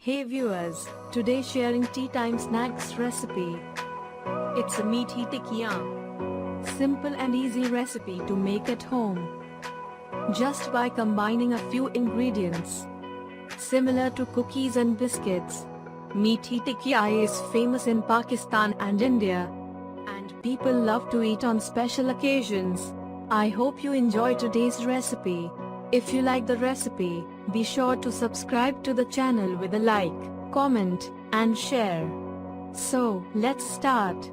Hey viewers, today sharing tea time snacks recipe. It's a Meethi Tikiya. Simple and easy recipe to make at home. Just by combining a few ingredients. Similar to cookies and biscuits, Meethi Tikiya is famous in Pakistan and India. And people love to eat on special occasions. I hope you enjoy today's recipe. If you like the recipe, be sure to subscribe to the channel with a like, comment, and share. So, let's start.